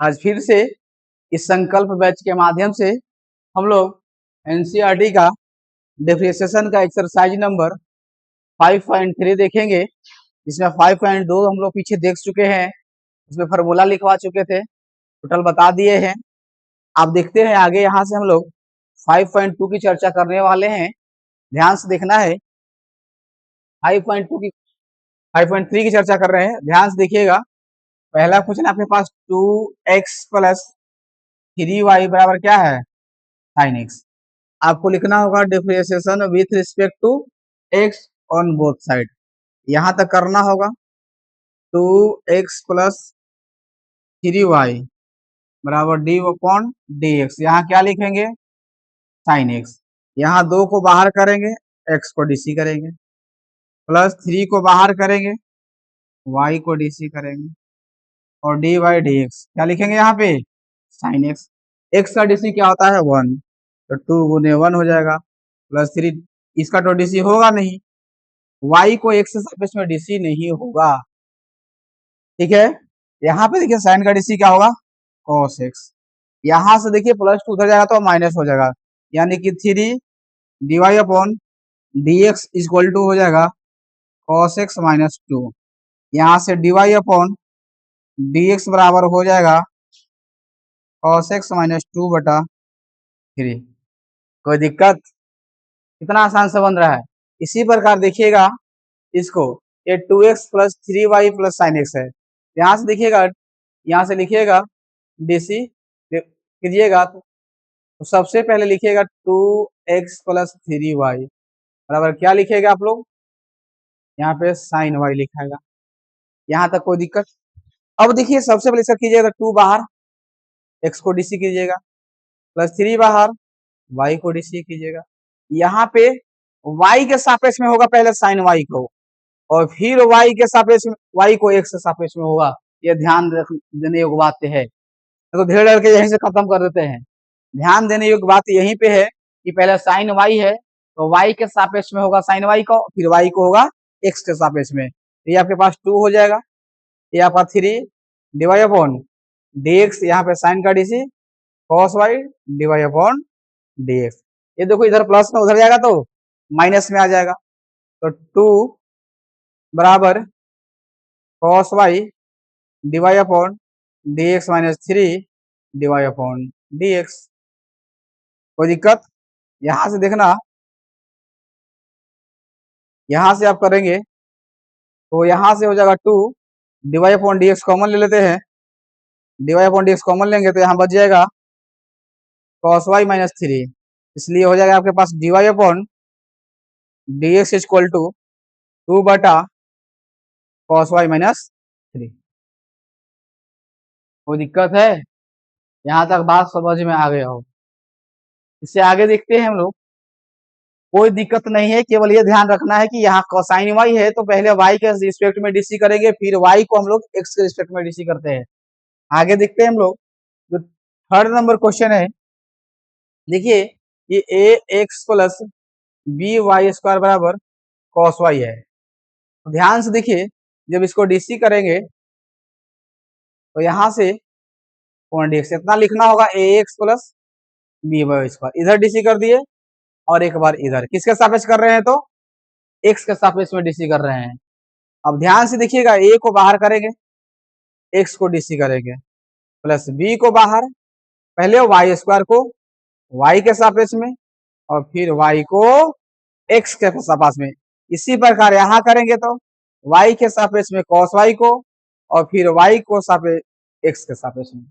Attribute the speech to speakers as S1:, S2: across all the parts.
S1: आज फिर से इस संकल्प बैच के माध्यम से हम लोग एनसीईआरटी का डिफरेंशिएशन का एक्सरसाइज नंबर 5.3 देखेंगे, जिसमें 5.2 हम लोग पीछे देख चुके हैं। इसमें फार्मूला लिखवा चुके थे, टोटल बता दिए हैं। आप देखते हैं आगे यहाँ से हम लोग 5.2 की चर्चा करने वाले हैं। ध्यान से देखना है। 5.2 की 5.3 की चर्चा कर रहे हैं, ध्यान से देखिएगा। पहला क्वेश्चन आपके पास 2x प्लस 3y बराबर क्या है, साइन एक्स। आपको लिखना होगा differentiation with respect to x on both side. यहां तक करना होगा। 2x प्लस 3y बराबर डी अपॉन डी एक्स। यहाँ क्या लिखेंगे, साइन एक्स। यहाँ 2 को बाहर करेंगे, x को डीसी करेंगे, प्लस 3 को बाहर करेंगे, y को डीसी करेंगे, और डी बाई डी एक्स क्या लिखेंगे यहाँ पे, साइन एक्स। एक्स का डीसी क्या होता है, 1, तो 2 गुने 1 हो जाएगा, प्लस 3, इसका तो डीसी होगा नहीं, y को x से सापेक्ष में डीसी नहीं होगा, ठीक है। यहाँ पे देखिए साइन का डीसी क्या होगा, cos x। यहाँ से देखिए प्लस 2 उधर जाएगा तो माइनस हो जाएगा, यानी कि 3 dy upon d x equal to हो जाएगा cos x माइनस 2। यहाँ से dy अपॉन डी एक्स बराबर हो जाएगा cos x माइनस 2/3। कोई दिक्कत, कितना आसान से बन रहा है। इसी प्रकार देखिएगा इसको, ये 2x plus 3y plus sine x है। यहाँ से देखिएगा, यहाँ से लिखिएगा डीसी कीजिएगा तो सबसे पहले लिखिएगा 2x प्लस 3y बराबर क्या लिखिएगा आप लोग, यहाँ पे साइन y लिखाएगा। यहाँ तक कोई दिक्कत। अब देखिए सबसे पहले इसका कीजिएगा 2 बाहर, x को डीसी कीजिएगा, प्लस 3 बाहर, y को डीसी कीजिएगा। यहाँ पे y के सापेक्ष में होगा पहले साइन y को, और फिर y के सापेक्ष में, y को x के सापेक्ष में होगा। ये ध्यान देने योग्य बात है, तो धीरे धीरे के यहीं से खत्म कर देते हैं। ध्यान देने योग्य बात यहीं पे है कि पहले साइन y है तो y के सापेक्ष में होगा साइन y को, फिर y को होगा x के सापेक्ष में। तो ये आपके पास 2 हो जाएगा, ये आपका 3 डिवाइड अपॉन dx, यहाँ पे साइन का DC cos y divide upon dx। ये देखो इधर प्लस में उधर जाएगा तो माइनस में आ जाएगा, तो 2 बराबर cos y divide upon dx minus 3 divide upon dx। कोई दिक्कत। यहां से देखना, यहां से आप करेंगे तो यहां से हो जाएगा 2 डिवाइड अपॉन dx कॉमन ले लेते हैं, डिवाइड अपॉन dx कॉमन लेंगे तो यहाँ बच जाएगा cos y माइनस 3, इसलिए हो जाएगा आपके पास divide upon dx equal to 2/cos y minus 3। कोई दिक्कत है, यहाँ तक बात समझ में आ गया हो। इससे आगे देखते हैं हम लोग, कोई दिक्कत नहीं है, केवल ये ध्यान रखना है कि यहाँ कोसाइन y है तो पहले y के रिस्पेक्ट में डीसी करेंगे, फिर y को हम लोग x के रिस्पेक्ट में डीसी करते हैं। आगे देखते हैं हम लोग, जो थर्ड नंबर क्वेश्चन है, देखिए ये a x plus b y square बराबर cos y है। तो ध्यान से देखिए, जब इसको डीसी करेंगे तो यहाँ से dx इतना लिखना होगा ax plus b y square, इधर डीसी कर दिए और एक बार इधर, किसके सापेक्ष कर रहे हैं तो x के सापेक्ष में डीसी कर रहे हैं। अब ध्यान से देखिएगा, a को बाहर करेंगे, x को डीसी करेंगे, प्लस b को बाहर, पहले वाई स्क्वायर को y के सापेक्ष में और फिर y को x के सापेक्ष में। इसी प्रकार यहाँ करेंगे तो y के सापेक्ष में cos y को और फिर y को सापेक्ष x के सापेक्ष में।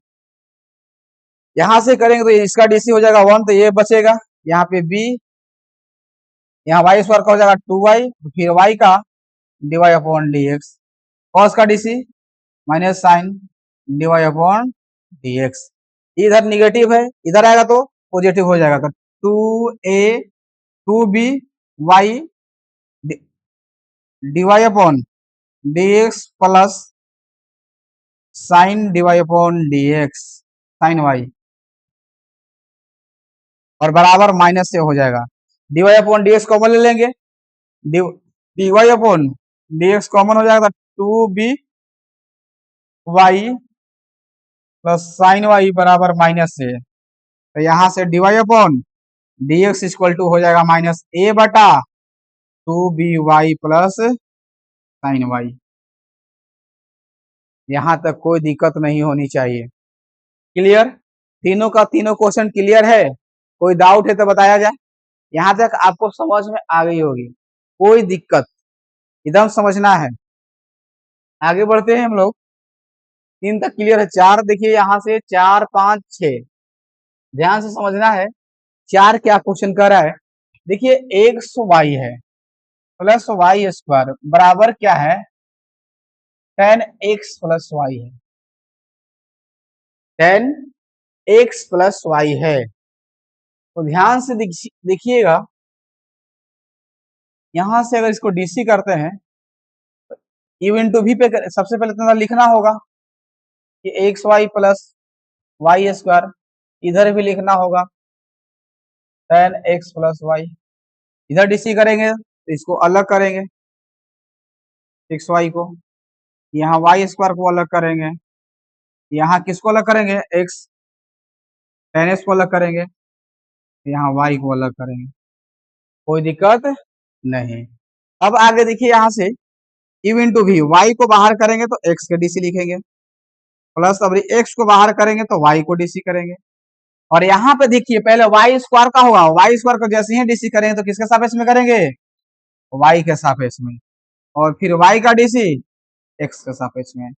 S1: यहां से करेंगे तो इसका डीसी हो जाएगा 1, तो ये बचेगा, यहाँ पे b, यहाँ वाई स्क्वायर का हो जाएगा 2y, फिर y का डिवाइड अपॉन dx, cos का DC minus sine divide upon dx। इधर निगेटिव है, इधर आएगा तो पॉजिटिव हो जाएगा, तो 2a 2b y divide upon dx plus sine divide upon dx sine y, और बराबर माइनस से हो जाएगा। डिवाइड अपॉन dx कॉमन ले लेंगे, डिवाइड अपॉन dx कॉमन हो जाएगा, 2b y plus sine y बराबर माइनस ए। तो यहाँ से d y upon d x equal to हो जाएगा माइनस ए बटा 2 b y plus sine y. यहाँ तक कोई दिक्कत नहीं होनी चाहिए। क्लियर? तीनों का तीनों क्वेश्चन क्लियर है? कोई डाउट है तो बताया जाए। यहाँ तक आपको समझ में आ गई होगी, कोई दिक्कत एकदम समझना है। आगे बढ़ते हैं हम लोग। 3 तक क्लियर है। 4 देखिए, यहाँ से 4 5 6 ध्यान से समझना है। 4 क्या क्वेश्चन कर रहा है, देखिए एक्स वाई है प्लस वाई स्क्वायर बराबर क्या है, 10x प्लस वाई है। 10x प्लस वाई है। तो ध्यान से देखिएगा, यहां से अगर इसको डीसी करते हैं तो यू इंटू वी पे सबसे पहले तो लिखना होगा कि x y plus y square, इधर भी लिखना होगा 10x प्लस वाई। इधर डीसी करेंगे तो इसको अलग करेंगे एक्स वाई को, यहाँ वाई स्क्वायर को अलग करेंगे, यहाँ किसको अलग करेंगे, एक्स 10x को अलग करेंगे, यहाँ वाई को अलग करेंगे। कोई दिक्कत नहीं। अब आगे देखिए, यहाँ से यू इंटू वी, वाई को बाहर करेंगे तो एक्स के डीसी लिखेंगे, प्लस अब एक्स को बाहर करेंगे तो वाई को डीसी करेंगे। और यहाँ पे देखिए पहले वाई स्क्वायर का होगा, वाई स्क्वायर को जैसे ही डीसी करेंगे तो किसके सापेक्ष में करेंगे, वाई के सापेक्ष में, और फिर वाई का डीसी एक्स के सापेक्ष में।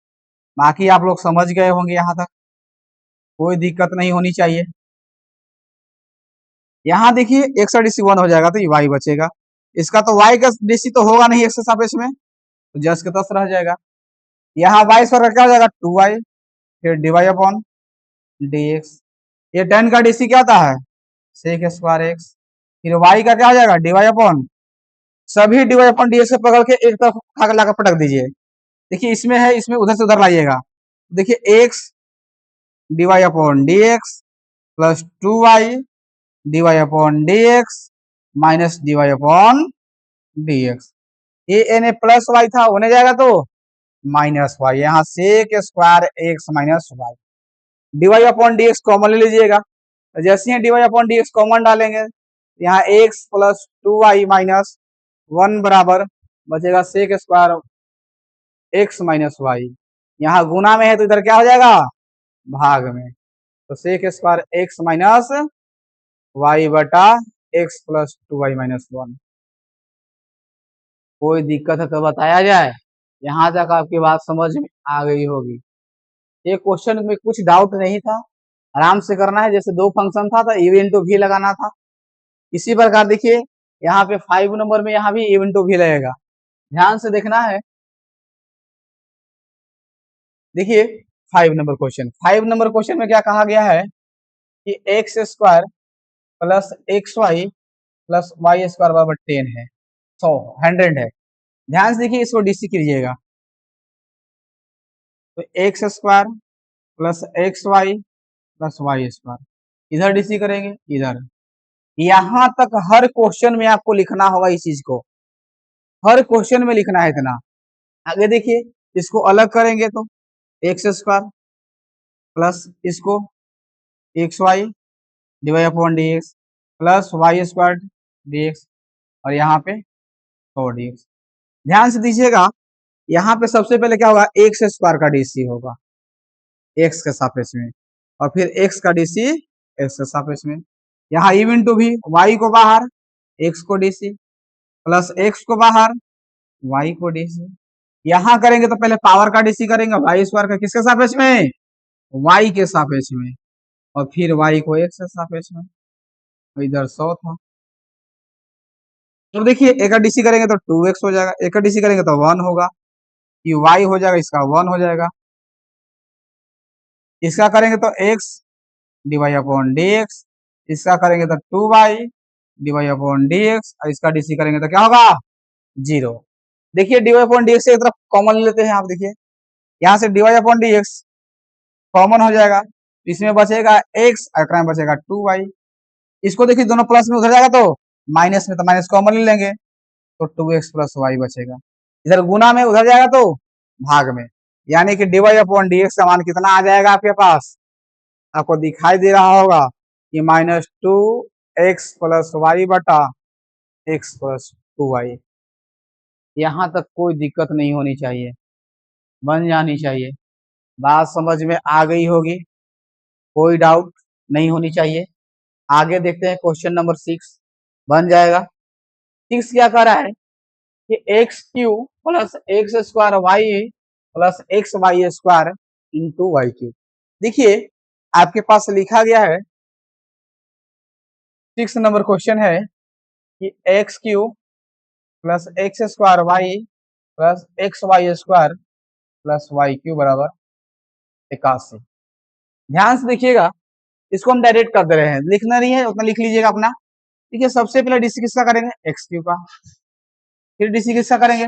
S1: बाकी आप लोग समझ गए होंगे, यहाँ तक कोई दिक्कत नहीं होनी चाहिए। यहाँ देखिए एक्स का डीसी 1 हो जाएगा तो ये वाई बचेगा, इसका तो वाई का डीसी तो होगा नहीं एक्स के सापेक्ष में, तो जस के तस रह जाएगा। यहाँ वाई स्क्वायर का क्या हो जाएगा, 2y, फिर डिवाई अपॉन डी एक्स। ये 10 का डीसी क्या आता है, सेक स्क्वायर एक्स। फिर वाई का क्या हो जाएगा, डिवाई अपॉन, सभी डिवाई अपॉन डी एक्स को पकड़ के एक तरफ उठा लाकर पटक दीजिए। देखिए इसमें है, इसमें उधर से उधर लाइएगा, देखिए x dy upon d x plus 2y dy upon d x minus dy upon d x. ये एन प्लस वाई था, होने जाएगा तो माइनस वाई, यहाँ sec square x minus y. Dy upon d x common ले लीजिएगा, तो जैसे ही dy upon d x common डालेंगे, यहाँ एक्स प्लस 2y माइनस 1 बराबर बचेगा sec square x minus y. यहाँ गुना में है तो इधर क्या हो जाएगा, भाग में, तो sec square x minus y बटा एक्स प्लस 2y माइनस 1। कोई दिक्कत है तो बताया जाए। यहाँ तक आपकी बात समझ में आ गई होगी। ये क्वेश्चन में कुछ डाउट नहीं था, आराम से करना है। जैसे 2 फंक्शन था तो यू इंटू वी लगाना था, इसी प्रकार देखिए यहाँ पे 5 नंबर में यहाँ भी यू इंटू वी लगेगा। ध्यान से देखना है। देखिए 5 नंबर क्वेश्चन, 5 नंबर क्वेश्चन में क्या कहा गया है कि x square plus x y plus y square बराबर 10 है, 100 है। ध्यान से देखिए, इसको डीसी कीजिएगा, तो x square plus x y plus y square, इधर डीसी करेंगे इधर। यहां तक हर क्वेश्चन में आपको लिखना होगा इस चीज को, हर क्वेश्चन में लिखना है इतना। आगे देखिए, इसको अलग करेंगे तो एक्स स्क्वायर प्लस इसको x y divide upon d x plus y square d x, और यहाँ पे 100 डी एक्स। ध्यान से दीजिएगा, यहाँ पे सबसे पहले क्या होगा, एक्स स्क्वायर का डीसी होगा एक्स के सापेक्ष में, और फिर एक्स का डीसी एक्स के सापेक्ष में। यहाँ यू इंटू भी, वाई को बाहर एक्स को डीसी प्लस एक्स को बाहर वाई को डीसी। यहाँ करेंगे तो पहले पावर का डीसी करेंगे वाई स्क्वायर का, किसके सापेक्ष में, वाई के सापेक्ष में, और फिर वाई को एक्स के सापेक्ष में। तो इधर 100 था, तो देखिए एक का डीसी करेंगे तो 2x हो जाएगा, एक का डीसी करेंगे तो 1 होगा, ये y हो जाएगा, इसका 1 हो जाएगा। इसका करेंगे तो x divide upon d x, इसका करेंगे तो 2y divide upon d x, और इसका डीसी करेंगे तो क्या होगा, 0। देखिए डिवाइड अपॉन डी एक्स एक तरफ कॉमन ले लेते हैं आप, देखिए यहाँ से divide upon d x common हो जाएगा, इसमें बचेगा x और बचेगा 2y। इसको देखिए दोनों प्लस में उधर जाएगा तो माइनस में, तो माइनस कॉमन ले लेंगे तो 2x प्लस वाई बचेगा। इधर गुना में उधर जाएगा तो भाग में, यानी कि डिवाइड अपॉन डी एक्स का मान कितना आ जाएगा आपके पास, आपको दिखाई दे रहा होगा कि -2x प्लस वाई बटा x प्लस 2y। यहाँ तक कोई दिक्कत नहीं होनी चाहिए, बन जानी चाहिए। बात समझ में आ गई होगी, कोई डाउट नहीं होनी चाहिए। आगे देखते हैं क्वेश्चन नंबर 6 बन जाएगा। 6 क्या कह रहा है कि x cube plus x square y plus x y square into y cube. देखिए आपके पास लिखा गया है 6 नंबर क्वेश्चन है कि x cube plus x square y plus x y square plus y cube बराबर 81। ध्यान से देखिएगा, इसको हम डायरेक्ट कर दे रहे हैं, लिखना नहीं है उतना लिख लीजिएगा अपना। देखिए सबसे पहले डीसी किसका करेंगे, एक्स क्यू का, फिर डीसी किसका करेंगे,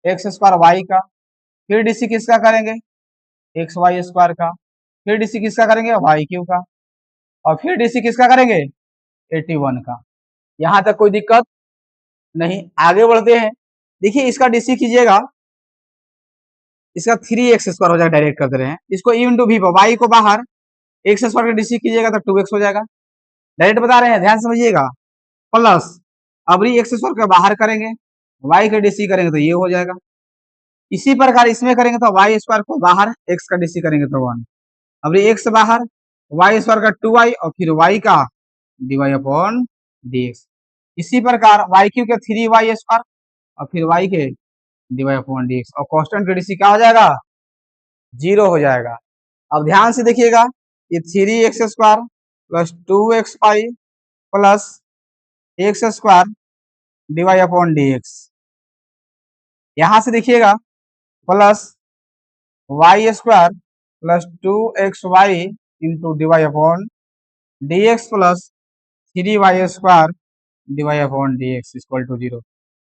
S1: एक्स स्क्वायर वाई का, फिर डीसी किसका करेंगे, एक्स वाई स्क्वायर का, फिर डीसी किसका करेंगे, वाई क्यू का, और फिर डीसी किसका करेंगे, 81 का। यहां तक कोई दिक्कत नहीं। आगे बढ़ते हैं। देखिए इसका डीसी कीजिएगा, इसका 3x स्क्वायर हो जाएगा, डायरेक्ट कर दे रहे हैं इसको ई इंटू वी, वाई को बाहर, एक्स स्क्वायर का डीसी कीजिएगा तो 2x हो जाएगा, डायरेक्ट बता रहे हैं, ध्यान समझिएगा। प्लस अब एक्स स्क्वायर का बाहर करेंगे, वाई का डीसी करेंगे तो ये हो जाएगा। इसी प्रकार इसमें करेंगे तो वाई स्क्वायर को बाहर, एक्स का डीसी करेंगे तो 1। अब एक्स बाहर, वाई स्क्वायर का 2y और फिर वाई का dy अपॉन dx। इसी प्रकार वाई क्यू के 3y स्क्वायर और फिर वाई के dy अपॉन dx, और कांस्टेंट का डीसी क्या हो जाएगा, 0 हो जाएगा। अब ध्यान से देखिएगा, ये 3x square plus 2x y plus x square dy upon dx। यहां से देखिएगा plus y square plus 2xy into dy upon dx plus 3y square dy upon dx equal to 0।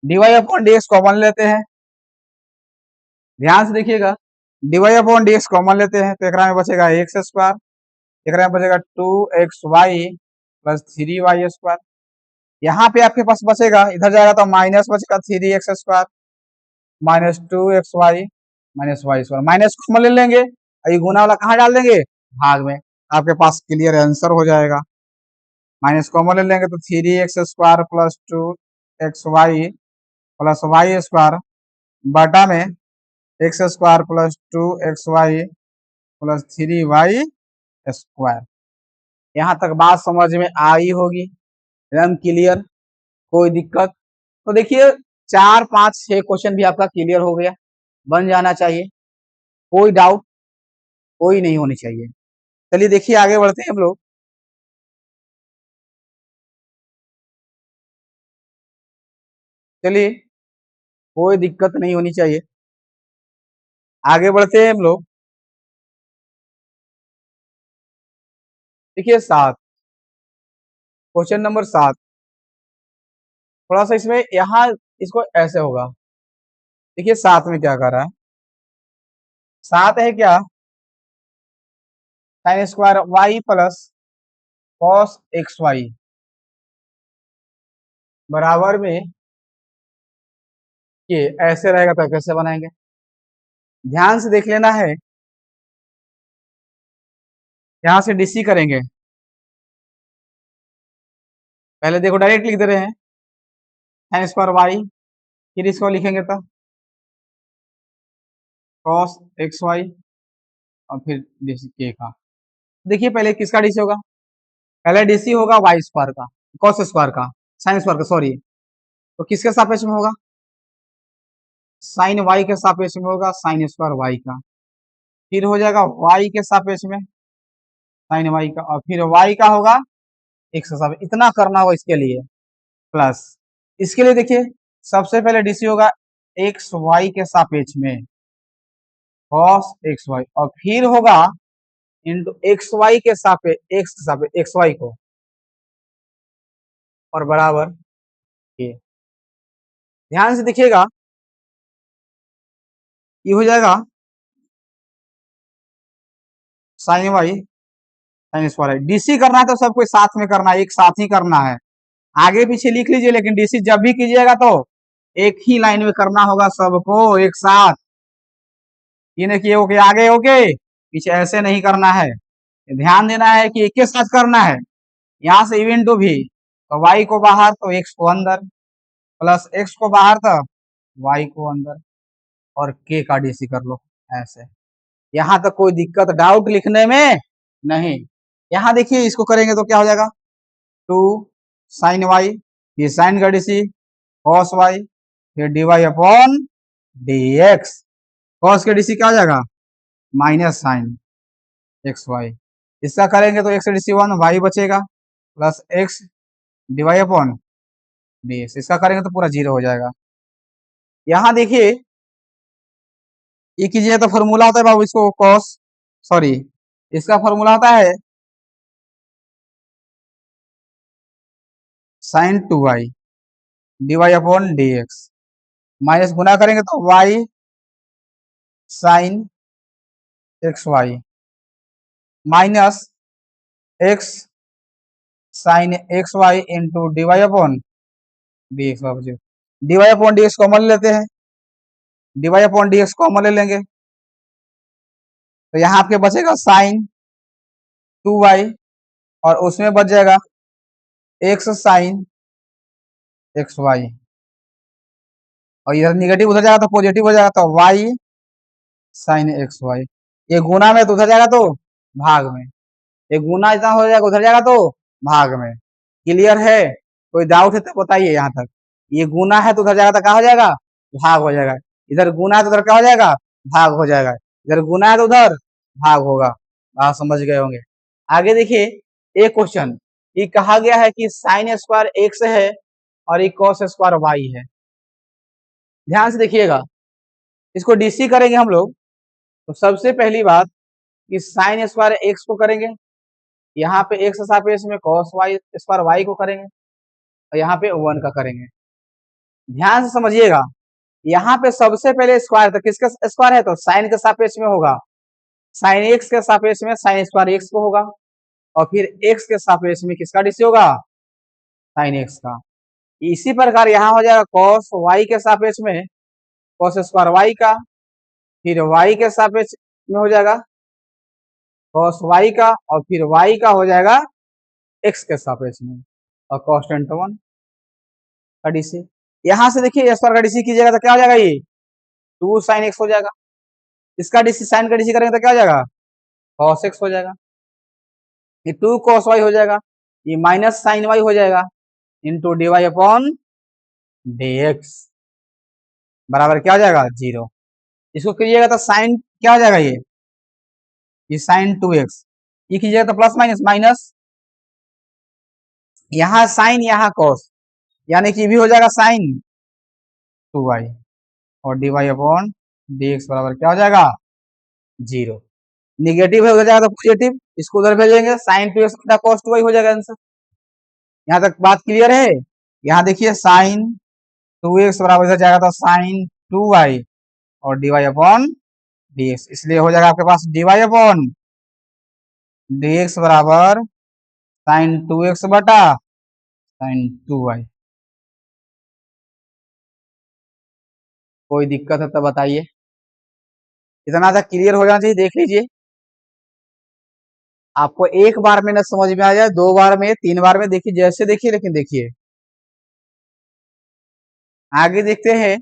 S1: dy upon dx common लेते हैं, ध्यान से देखिएगा, dy upon dx common लेते हैं तो एक में बचेगा एक्स स्क्वायर, एक में बचेगा 2xy प्लस 3y स्क्वायर। यहाँ पे आपके पास बचेगा, इधर जाएगा तो माइनस बचेगा 3x square minus 2xy minus y square, minus common ले लेंगे और ये गुना वाला कहाँ डाल देंगे, भाग में, आपके पास क्लियर आंसर हो जाएगा। माइनस कॉमन ले लेंगे तो 3x square plus 2xy plus y square बटा में x square plus 2xy plus 3y square. यहाँ तक बात समझ में आई होगी, एकदम क्लियर, कोई दिक्कत। तो देखिए 4, 5, 6 क्वेश्चन भी आपका क्लियर हो गया, बन जाना चाहिए, कोई डाउट कोई नहीं होनी चाहिए। चलिए देखिए आगे बढ़ते हैं हम लोग। चलिए कोई दिक्कत नहीं होनी चाहिए, आगे बढ़ते हैं हम लोग। देखिए 7, क्वेश्चन नंबर 7, थोड़ा सा इसमें यहाँ इसको ऐसे होगा। देखिए 7 में क्या कर रहा है, 7 है क्या, sine square y plus cos x y बराबर में ये ऐसे रहेगा तो कैसे बनाएंगे, ध्यान से देख लेना है। यहां से डीसी करेंगे, पहले देखो डायरेक्ट लिख दे रहे हैं साइन स्क्वायर वाई, फिर इसको लिखेंगे तो कॉस एक्स वाई और फिर डीसी के का। देखिए पहले किसका डीसी होगा, पहले डीसी होगा वाई स्क्वायर का, कॉस स्क्वायर का, साइन स्क्वायर का सॉरी, तो किसके सापेक्ष में होगा, साइन वाई के सापेक्ष में होगा साइन स्क्वायर वाई का, फिर हो जाएगा वाई के सापेक्ष में साइन वाई का, और फिर वाई का होगा एक्स के सापेक्ष। इतना करना होगा इसके लिए, प्लस इसके लिए देखिए सबसे पहले डीसी होगा एक्स वाई के सापेक्ष में कॉस एक्स वाई, और फिर होगा इंटू एक्स वाई के सापेक्ष एक्स वाई को, और बराबर ये। ध्यान से देखिएगा, ये हो जाएगा sine y sine square. DC करना है तो सब कोई साथ में करना है, एक साथ ही करना है, आगे पीछे लिख लीजिए, लेकिन डीसी जब भी कीजिएगा तो एक ही लाइन में करना होगा सबको एक साथ, ये नहीं कि ओके आगे ओके पीछे ऐसे नहीं करना है, ध्यान देना है कि एक के साथ करना है, यहाँ से इवन टू भी, तो y को बाहर तो x को अंदर, प्लस x को बाहर था y को अंदर, और k का डीसी कर लो ऐसे। यहाँ तक कोई दिक्कत डाउट लिखने में नहीं। यहाँ देखिए इसको करेंगे तो क्या हो जाएगा, 2 साइन वाई, ये साइन का डीसी, कॉस वाई, फिर d y upon d x, cos के डीसी क्या हो जाएगा, माइनस साइन एक्स वाई। इसका करेंगे तो एक्स डीसी 1 वाई बचेगा, plus x dy upon d x. इसका करेंगे तो पूरा 0 हो जाएगा। यहाँ देखिए ये कीजिए तो फॉर्मूला होता है बाबू, इसको कॉस, सॉरी इसका फॉर्मूला होता है sine 2y d y upon d x, minus गुना करेंगे तो y sine x y minus x sine x y into d y upon d x, d y upon d x common लेते हैं, d y upon d x common ले लेंगे, तो यहाँ आपके बचेगा साइन 2y और उसमें बच जाएगा एक्स साइन एक्स वाई, और इधर निगेटिव उधर जाएगा तो पॉजिटिव हो जाएगा, तो y साइन एक्स वाई। ये गुना में तो उधर जाएगा तो भाग में, ये गुना इतना हो जाएगा उधर जाएगा तो भाग में। क्लियर है, कोई डाउट है तो बताइए। यहाँ तक ये गुना है तो उधर जाएगा तो क्या हो जाएगा, भाग हो जाएगा, इधर गुना है तो उधर क्या हो जाएगा, भाग हो जाएगा, इधर गुना है तो उधर भाग होगा। आप समझ गए होंगे। आगे देखिए एक क्वेश्चन, ये कहा गया है कि साइन स्क्वायर एक्स है और ये कॉस स्क्वायर वाई है। ध्यान से देखिएगा, इसको डीसी करेंगे हम लोग, तो सबसे पहली बात कि साइन स्क्वायर एक्स को करेंगे, यहाँ पे एक्स सापेक्ष में कॉस वाई स्क्वायर वाई को करेंगे, और यहाँ पे 1 का करेंगे। ध्यान से समझिएगा, यहाँ पे सबसे पहले स्क्वायर, तो किसका स्क्वायर है, तो साइन के सापेक्ष में होगा, साइन एक्स के सापेक्ष में साइन स्क्वायर एक्स को होगा, और फिर एक्स के सापेक्ष में किसका डीसी होगा, साइन एक्स का। इसी प्रकार यहाँ हो जाएगा कॉस वाई के सापेक्ष में कॉस स्क्वायर वाई का, फिर वाई के सापेक्ष में हो जाएगा कॉस वाई का, और फिर वाई का हो जाएगा एक्स के सापेक्ष में, और कॉन्स्टेंट 1 का डीसी। यहाँ से देखिए स्क्वायर का डीसी कीजिएगा तो क्या हो जाएगा, ये 2 साइन एक्स हो जाएगा, इसका डीसी साइन का डीसी करेंगे तो क्या हो जाएगा, कॉस एक्स हो जाएगा, ये 2 कॉस वाई हो जाएगा, ये माइनस साइन वाई हो जाएगा, into d y upon d x बराबर क्या हो जाएगा, 0। इसको कीजिएगा तो साइन क्या हो जाएगा, ये साइन 2x, ये कीजिएगा तो प्लस माइनस माइनस, यहाँ साइन यहाँ कॉस, यानी कि भी हो जाएगा साइन 2y, और d y upon d x बराबर क्या हो जाएगा, 0। निगेटिव है उधर जाएगा तो पॉजिटिव, इसको उधर भेजेंगे, साइन 2x बटा कॉस 2y हो जाएगा आंसर। यहाँ तक बात क्लियर है। यहाँ देखिए साइन 2x बराबर इधर जाएगा तो साइन 2y और d y upon d x, इसलिए हो जाएगा आपके पास d y upon d x बराबर साइन 2x बटा साइन 2y। कोई दिक्कत है तो बताइए, इतना तक क्लियर हो जाना चाहिए। देख लीजिए, आपको एक बार में न समझ में आ जाए, 2 बार में 3 बार में देखिए, जैसे देखिए, लेकिन देखिए आगे देखते हैं।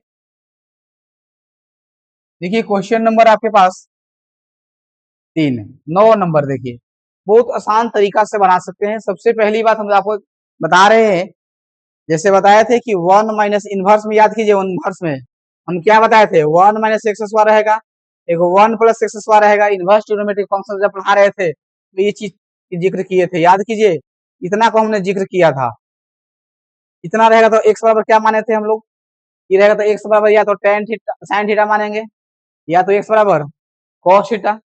S1: देखिए क्वेश्चन नंबर आपके पास 3, 9 नंबर देखिए, बहुत आसान तरीका से बना सकते हैं। सबसे पहली बात हम आपको बता रहे हैं, जैसे बताए थे कि 1 माइनस इनवर्स में, याद कीजिए इनवर्स में हम क्या बताए थे, 1 माइनस एक्स स्क्वायर रहेगा, एक 1 प्लस एक्स स्क्वायर रहेगा। इनवर्स ट्रिग्नोमेट्रिक फंक्शन जब पढ़ा रहे थे तो ये चीज जिक्र किए थे, याद कीजिए, इतना को हमने जिक्र किया था। इतना रहेगा तो एक्स बराबर क्या माने थे हम लोग, ये रहेगा तो एक्स बराबर या तो टेन थीटा साइन थीटा मानेंगे, या तो एक्स बराबर कॉस थीटा,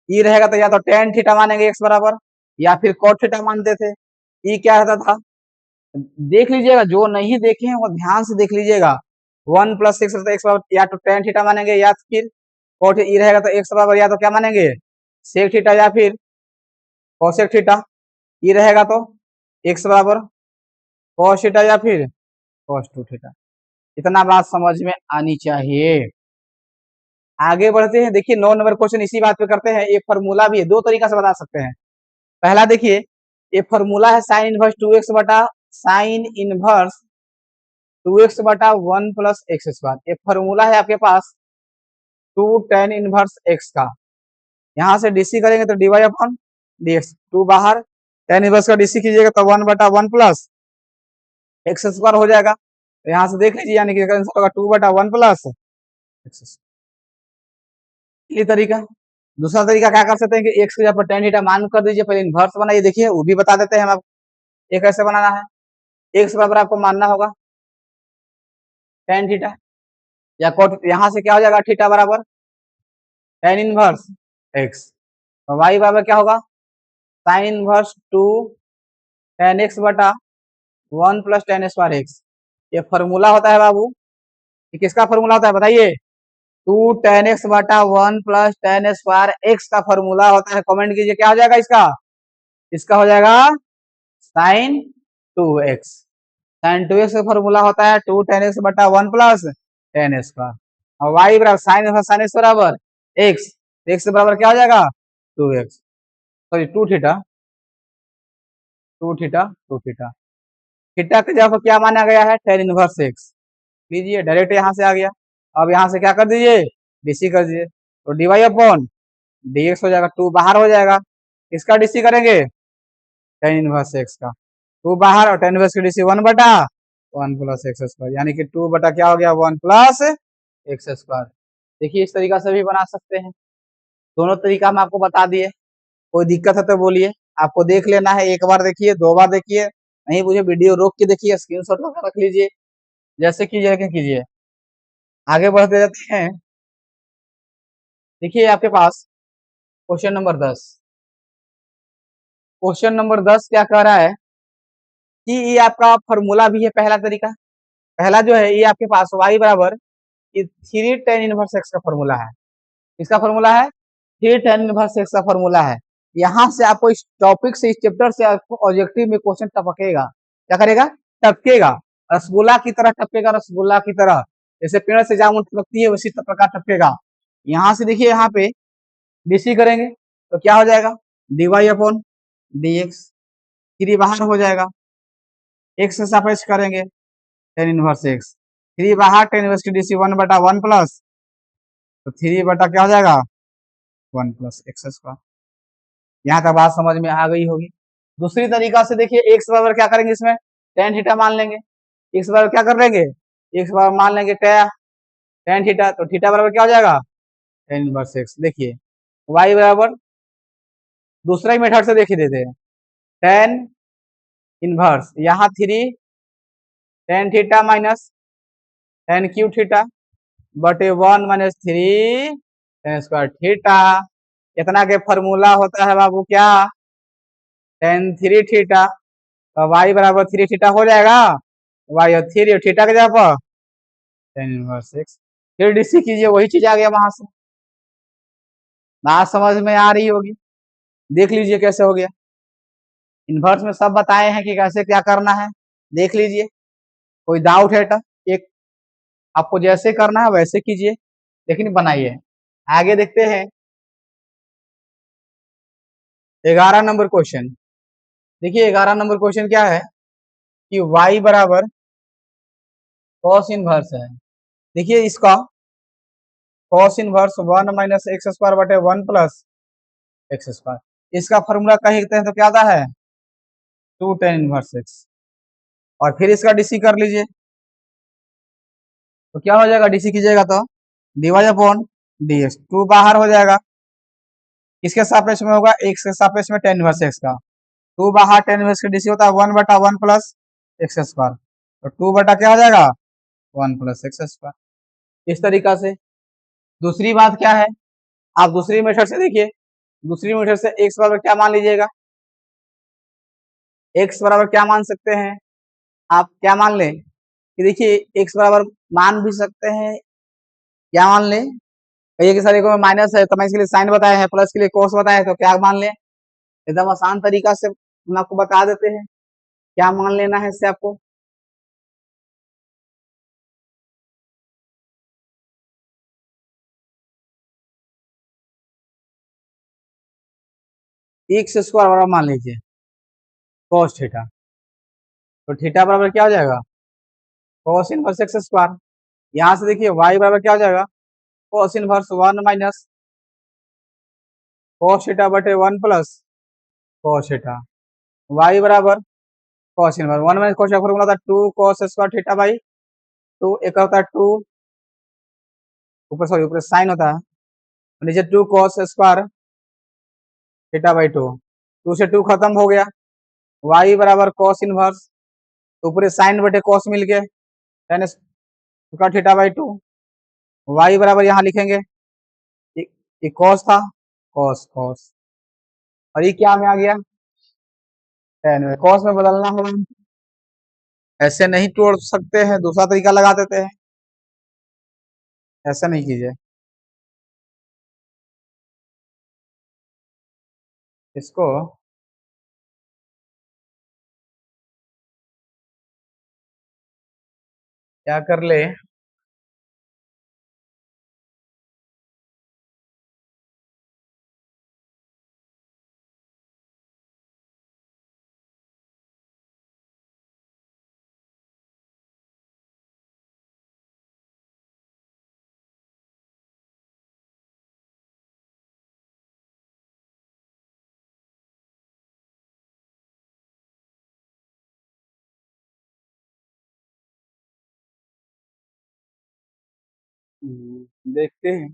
S1: ये रहेगा तो या तो टेन थीटा मानेंगे एक्स बराबर, या फिर कॉट थीटा मानते थे। ये क्या रहता था, देख लीजिएगा, जो नहीं देखे हैं वो ध्यान से देख लीजिएगा। 1 प्लस एक्स बराबर या तो टेन थीटा मानेंगे, या फिर कॉट, ये रहेगा तो एक्स बराबर या तो क्या मानेंगे, सेक थीटा या फिर कॉसेक थीटा, ये रहेगा तो एक्स बराबर कॉस थीटा या फिर कॉस 2 थीटा। इतना बात समझ में आनी चाहिए। आगे बढ़ते हैं। देखिए 9 नंबर क्वेश्चन इसी बात पे करते हैं। एक फॉर्मूला भी है, 2 तरीका से बता सकते हैं। पहला देखिए, ये फॉर्मूला है साइन इनवर्स 2x बटा साइन इनवर्स 2x बटा 1 प्लस एक्स स्क्वायर। ये फॉर्मूला है आपके पास 2 tan इनवर्स x का। यहाँ से डीसी करेंगे तो dy अपॉन dx, 2 बाहर, tan इनवर्स का डीसी कीजिएगा तो 1 बटा 1 प्लस एक्स स्क्वायर हो जाएगा। तो यहाँ से देख लीजिए, यानी कि आंसर होगा 2 बटा 1 प्लस एक्स। ये तरीका। दूसरा तरीका क्या कर सकते हैं कि एक्स की जगह पर tan थीटा मान कर दीजिए, पहले इनवर्स बनाइए, देखिए वो भी बता देते हैं हम आपको। ये कैसे बनाना है, एक्स बराबर आपको मानना होगा tan थीटा या cot, यहाँ से क्या हो जाएगा थीटा बराबर tan इनवर्स एक्स, और वाई बराबर क्या होगा साइन इनवर्स 2 tan एक्स बटा 1 प्लस tan स्क्वायर एक्स। ये फॉर्मूला होता है बाबू, ये किसका फॉर्मूला होता है बताइए, 2 tan एक्स बटा 1 प्लस tan स्क्वायर एक्स का फॉर्मूला होता है। कमेंट कीजिए क्या हो जाएगा इसका, इसका हो जाएगा साइन 2x। साइन 2x का फॉर्मूला होता है 2 tan एक्स बटा 1 प्लस tan स्क्वायर, और वाई बराबर साइन एक्स बराबर एक्स, एक्स बराबर क्या हो जाएगा 2x, sorry 2 theta, 2 theta 2 theta. Theta की जगह पर क्या माना गया है tan इनवर्स एक्स, लीजिए डायरेक्ट यहाँ से आ गया। अब यहाँ से क्या कर दीजिए डीसी कर दीजिए, तो डीवाई अपॉन डीएक्स हो जाएगा, 2 बाहर हो जाएगा, इसका डीसी करेंगे tan इनवर्स एक्स का, 2 बाहर और tan इनवर्स की डीसी 1 बटा 1 प्लस एक्स स्क्वायर, यानी कि 2 बटा क्या हो गया 1 प्लस एक्स स्क्वायर। देखिए इस तरीका से भी बना सकते हैं, दोनों तरीका हम आपको बता दिए। कोई दिक्कत है तो बोलिए, आपको देख लेना है, एक बार देखिए, 2 बार देखिए, नहीं मुझे वीडियो रोक के देखिए, स्क्रीनशॉट करके रख लीजिए, जैसे कीजिए कीजिए। आगे बढ़ते जाते हैं, देखिए आपके पास क्वेश्चन नंबर 10। क्वेश्चन नंबर 10 क्या कह रहा है कि ये आपका फॉर्मूला भी है, पहला तरीका, पहला जो है ये आपके पास y बराबर 3 tan इनवर्स x का फॉर्मूला है। इसका फॉर्मूला है 3 tan इनवर्स x का फॉर्मूला है। यहाँ से आपको इस टॉपिक से, इस चैप्टर से आपको ऑब्जेक्टिव में क्वेश्चन टपकेगा, क्या करेगा टपकेगा, रसगुल्ला की तरह टपकेगा, रसगुल्ला की तरह, जैसे पेड़ से जामुन टपकती है उसी प्रकार टपकेगा। यहाँ से देखिए, यहाँ पे डीसी करेंगे तो क्या हो जाएगा dy अपॉन dx, 3 बाहर हो जाएगा, x से सापेक्ष करेंगे tan इनवर्स x, 3 बाहर, tan इनवर्स की डीसी 1 बटा 1 प्लस, तो 3 बटा क्या हो जाएगा 1 प्लस एक्स स्क्वायर। यहाँ तक बात समझ में आ गई होगी। दूसरी तरीका से देखिए, एक्स बराबर क्या करेंगे, इसमें tan थीटा मान लेंगे, एक्स बराबर क्या कर लेंगे, एक्स बराबर मान लेंगे tan थीटा, तो थीटा बराबर क्या हो जाएगा tan इनवर्स एक्स। देखिए y बराबर दूसरा ही मेथड से देखिए देते हैं, tan इनवर्स यहाँ 3 tan theta minus tan cube theta बटे 1 माइनस 3 tan स्क्वायर थीटा, इतना के फॉर्मूला होता है बाबू क्या tan 3 थीटा, तो y बराबर 3 थीटा हो जाएगा, y और 3 और थीटा के जगह पर tan इनवर्स x, फिर डीसी कीजिए, वही चीज आ गया वहां से। बात समझ में आ रही होगी, देख लीजिए कैसे हो गया। इनवर्स में सब बताए हैं कि कैसे क्या करना है, देख लीजिए, कोई डाउट है तो एक, आपको जैसे करना है वैसे कीजिए, लेकिन बनाइए। आगे देखते हैं 11 नंबर क्वेश्चन। देखिए 11 नंबर क्वेश्चन क्या है कि y बराबर cos इनवर्स है। देखिए इसका cos inverse 1 minus x square बटे 1 प्लस एक्स स्क्वायर, इसका फॉर्मूला कहीं लिखते हैं तो क्या आता है 2 tan इनवर्स एक्स, और फिर इसका डीसी कर लीजिए तो क्या हो जाएगा, डीसी कीजिएगा तो डीवाई अपॉन डीएक्स, 2 बाहर हो जाएगा, किसके सापेक्ष में होगा एक्स के सापेक्ष में tan इनवर्स एक्स का, 2 बाहर, tan इनवर्स का डीसी होता है 1 बटा 1 प्लस एक्स स्क्वायर, तो 2 बटा क्या हो जाएगा 1 प्लस एक्स स्क्वायर। इस तरीका से। दूसरी बात क्या है, आप दूसरी मेथड से देखिए, दूसरी मेथड से एक्स बराबर क्या मान लीजिएगा, एक्स बराबर क्या मान सकते हैं, आप क्या मान लें कि देखिए एक्स बराबर मान भी सकते हैं, क्या मान लें, कहिए कि सर एक में माइनस है तो मैं इसके लिए साइन बताया है, प्लस के लिए कोस बताया है, तो क्या मान लें, एकदम आसान तरीका से हम आपको बता देते हैं क्या मान लेना है इससे आपको। एक्स स्क्वायर बराबर मान लीजिए cos थीटा, तो थीटा बराबर क्या हो जाएगा cos इनवर्स एक्स स्क्वायर। यहाँ से देखिए y बराबर क्या हो जाएगा cos inverse 1 minus cos theta बटे 1 प्लस cos थीटा। y बराबर cos इनवर्स 1 माइनस cos का फॉर्मूला था 2 cos स्क्वायर थीटा बाई 2, एक होता है 2 ऊपर, सॉरी ऊपर साइन होता है, नीचे 2 cos स्क्वायर थीटा बाई 2, 2 से 2 खत्म हो गया। y बराबर cos इनवर्स, ऊपर साइन बटे cos मिल गए tan square theta by 2। y बराबर यहाँ लिखेंगे, ये cos था, cos cos, और ये क्या में आ गया tan में, cos में बदलना होगा, ऐसे नहीं तोड़ सकते हैं, दूसरा तरीका लगा देते हैं, ऐसा नहीं कीजिए। इसको क्या कर ले, देखते हैं,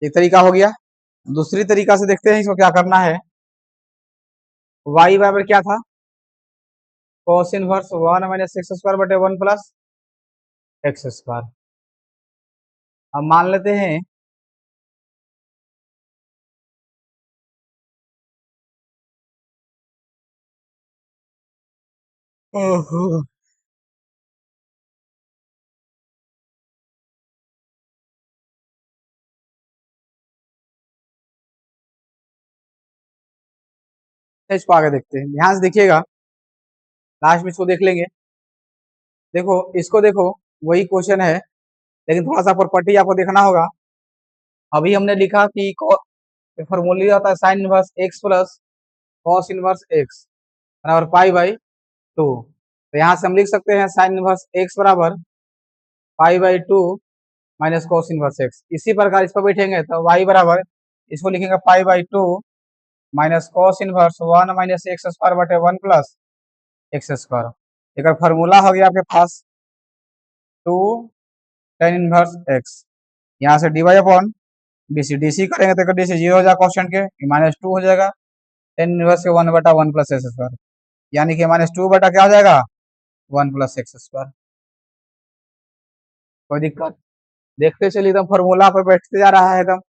S1: एक तरीका हो गया, दूसरी तरीका से देखते हैं इसको क्या करना है। y बराबर क्या था cos inverse 1 minus x square बटे 1 प्लस एक्स स्क्वायर। अब मान लेते हैं ओहो, इसको आगे देखते हैं, ध्यान से देखिएगा, लास्ट में इसको देख लेंगे। देखो इसको देखो, वही क्वेश्चन है लेकिन थोड़ा सा प्रॉपर्टी आपको देखना होगा। अभी हमने लिखा कि फॉर्मूला आता है sign inverse x plus cos inverse x बराबर पाई बाई 2, तो यहाँ से हम लिख सकते हैं साइन इनवर्स एक्स बराबर pi by 2 minus cos inverse x. इसी प्रकार इस पर बैठेंगे तो y बराबर, इसको लिखेंगे pi by 2 minus cos inverse 1 minus x square बटे 1 प्लस एक्स स्क्वायर। एक फॉर्मूला हो गया आपके पास 2 tan इनवर्स एक्स, यहाँ से d y upon DC, DC करेंगे तो डीसी जीरो हो जाएगा क्वेश्चन के, माइनस 2 हो जाएगा tan इनवर्स के 1 बटा 1 प्लस एक्स स्क्वायर, यानी कि माइनस 2 बटा क्या हो जाएगा 1 प्लस एक्स स्क्वायर। कोई दिक्कत, देखते चलिए एकदम फॉर्मूला पर बैठते जा रहा है एकदम।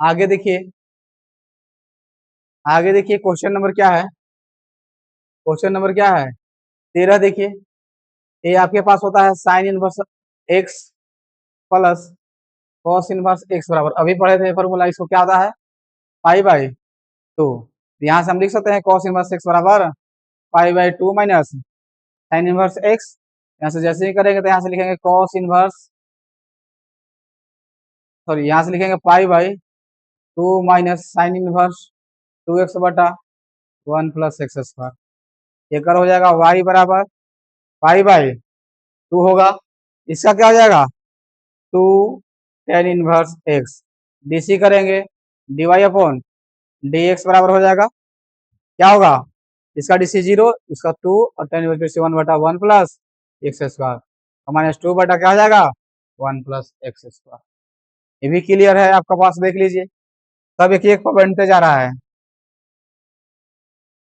S1: आगे देखिए, आगे देखिए क्वेश्चन नंबर क्या है, क्वेश्चन नंबर क्या है 13। देखिए ये आपके पास होता है sign inverse x plus cos inverse x बराबर, अभी पढ़े थे फॉर्मूला, इसको क्या होता है पाई बाई 2, यहाँ से हम लिख सकते हैं कॉस इनवर्स एक्स बराबर pi by 2 minus sign inverse x. यहाँ से जैसे ही करेंगे तो यहाँ से लिखेंगे कॉस इनवर्स, सॉरी यहाँ से लिखेंगे pi by 2 minus sine inverse 2x बटा 1 प्लस एक्स स्क्वायर। ये कर हो जाएगा y बराबर पाई बाई 2 होगा, इसका क्या हो जाएगा 2 tan इनवर्स x, डीसी करेंगे dy अपॉन dx बराबर हो जाएगा, क्या होगा इसका डीसी 0, इसका 2 और tan इनवर्स 1 बटा 1 प्लस एक्स स्क्वायर, माइनस 2 बटा क्या हो जाएगा 1 प्लस एक्स स्क्वायर। ये भी क्लियर है आपका पास, देख लीजिए सब एक एक पर बनते जा रहा है।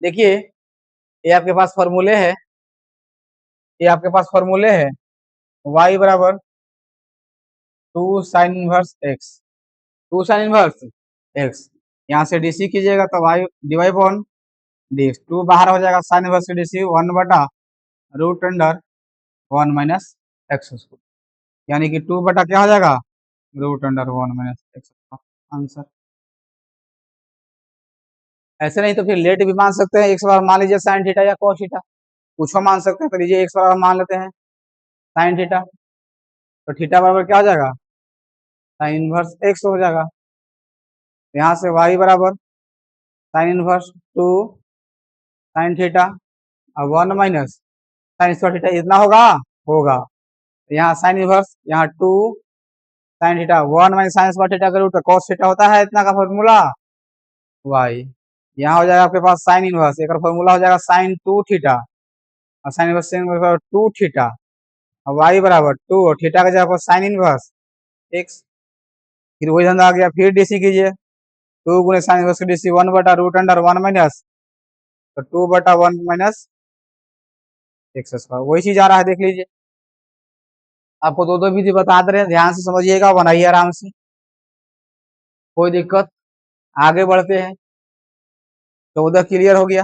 S1: देखिए ये आपके पास फॉर्मूले है, ये आपके पास फॉर्मूले है y बराबर 2 sign inverse x, 2 sign inverse x, यहाँ से डीसी कीजिएगा तो y डिवाई अपॉन डी, 2 बाहर हो जाएगा, साइन इनवर्स की डीसी 1 बटा root under 1 minus x square, यानी कि 2 बटा क्या हो जाएगा root under 1 minus x answer. ऐसे नहीं तो फिर लेट भी मान सकते हैं, एक बार मान लीजिए साइन थीटा या कॉस थीटा, कुछ मान सकते हैं, तो लीजिए एक बार मान लेते हैं साइन थीटा, तो थीटा बराबर क्या हो जाएगा साइन इनवर्स एक्स हो जाएगा, यहाँ से y बराबर साइन इनवर्स 2 साइन थीटा और 1 माइनस साइन स्क्वायर थीटा इतना होगा होगा। यहाँ साइन इनवर्स, यहाँ 2 sine theta 1 minus sine square theta का रूट कॉस थीटा होता है इतना का फॉर्मूला y। यहाँ हो जाएगा आपके पास साइन इनवर्स, एक फॉर्मूला हो जाएगा साइन 2 थीटा और साइन इनवर्स 2 थीटा और y बराबर 2 और थीटा का जगह साइन इनवर्स x। फिर वही धंधा आ गया, फिर डीसी कीजिए 2 गुणे साइन इनवर्स डीसी 1 बटा रूट अंडर 1 माइनस तो 2 बटा 1 माइनस एक्स स्क्वायर, वही चीज आ रहा है देख लीजिए। आपको दो दो विधि बता दे रहे हैं, ध्यान से समझिएगा, बनाइए आराम से, कोई दिक्कत। आगे बढ़ते हैं। 14 क्लियर हो गया।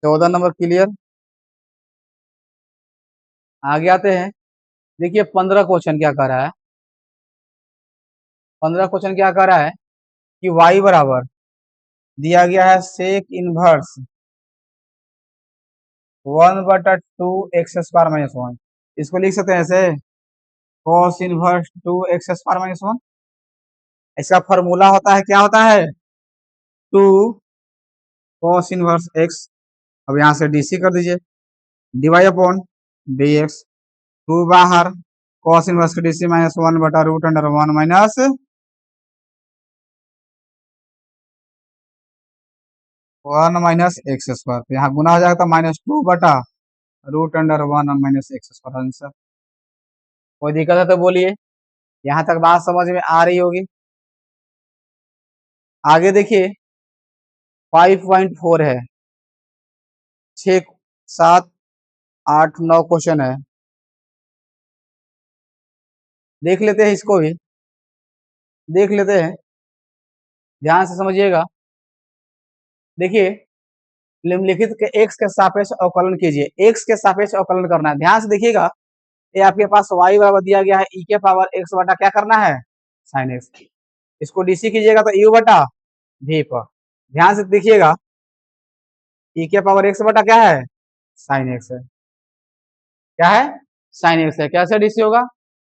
S1: चौदह नंबर क्लियर। आगे आते हैं। देखिए 15 क्वेश्चन क्या कर रहा है। 15 क्वेश्चन क्या कर रहा है कि y बराबर दिया गया है सेक इनवर्स 1 बटा 2 एक्स स्क्वायर माइनस 1। इसको लिख सकते हैं ऐसे, cos inverse 2 x square minus 1। इसका फॉर्मूला होता है, क्या होता है, 2 cos इनवर्स एक्स। अब यहाँ से डीसी कर दीजिए, डिवाइड अपॉन डी एक्स, 2 बाहर cos इनवर्स के डीसी माइनस 1 बटा root under 1 minus 1 minus x square. तो यहाँ गुना हो जाएगा तो -2 बटा root under 1 minus x square answer. कोई दिक्कत है तो बोलिए, यहाँ तक बात समझ में आ रही होगी। आगे देखिए 5.4 है, 6 7 8 9 क्वेश्चन है, देख लेते हैं, इसको भी देख लेते हैं, ध्यान से समझिएगा। देखिए निम्नलिखित के x के सापेक्ष अवकलन कीजिए। x के सापेक्ष अवकलन करना है, ध्यान से देखिएगा। ये आपके पास y बराबर दिया गया है e के पावर x बटा क्या करना है, साइन x। इसको डीसी कीजिएगा तो u बटा v पर, ध्यान से देखिएगा, e के पावर x बटा क्या है, साइन x है। क्या है, साइन x है। कैसे डीसी होगा,